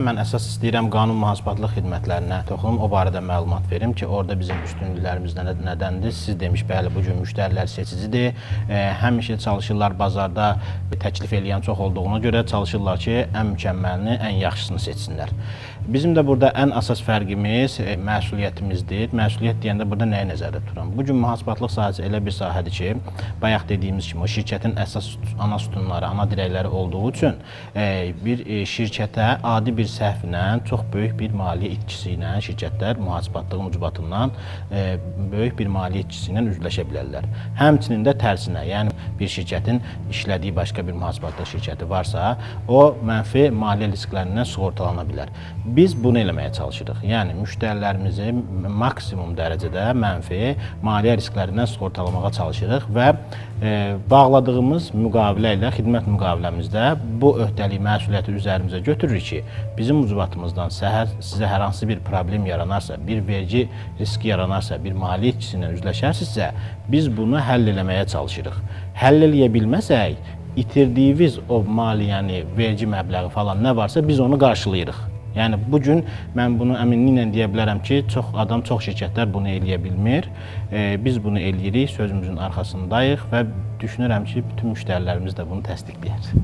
Mən əsas istəyirəm qanun mühasibatlıq xidmətlərinə toxunum, o barədə məlumat verim ki, orada bizim üstünlüklərimiz nədəndir? Siz demiş, bəli, bu gün müştərilər seçicidir. Həmişə çalışırlar bazarda təklif eləyən çox olduğuna görə çalışırlar ki, ən mükəmməlini, ən yaxşısını seçsinlər. Bizim də burada ən əsas fərqimiz məsuliyyətimizdir. Məsuliyyət deyəndə burada nəyə nəzərdə tuturam? Bu gün mühasibatlıq sahəsi elə bir sahədir ki, bayaq dediyimiz kimi o şirkətin əsas ana sütunları, ana dirəkləri olduğu üçün bir şirkətə adi bir səhvlə çox böyük bir maliyyə itkisi ilə şirkətlər mühasibatlığın ucbatından böyük bir maliyyə itkisi ilə üzləşə bilərlər. Həmçinin də tərsinə, yəni bir şirkətin işlədiyi başqa bir mühasibatlıq şirkəti varsa, o mənfi maliyyə risklərindən sığortalana bilər. Biz bunu eləməyə çalışırıq. Yəni müştərilərimizi maksimum dərəcədə mənfi maliyyə risklərindən sığortalamağa çalışırıq və bağladığımız müqavilə ilə xidmət müqaviləmizdə bu öhdəlik məsuliyyəti üzərimizə götürürük ki, bizim ucbatımızdan sizə hər hansı bir problem yaranarsa, bir vergi riski yaranarsa, bir maliyyə itkisi ilə üzləşərsinizsə, biz bunu həll eləməyə çalışırıq. Həll eləyə bilməsək, itirdiyiniz o maliyyəni, vergi məbləği falan nə varsa biz onu qarşılayırıq. Yəni bugün mən bunu əminliklə deyə bilərəm ki, çox şirkətlər bunu eləyə bilmir. Biz bunu eləyirik, sözümüzün arxasındayıq və düşünürəm ki, bütün müştərilərimiz də bunu təsdiqləyər.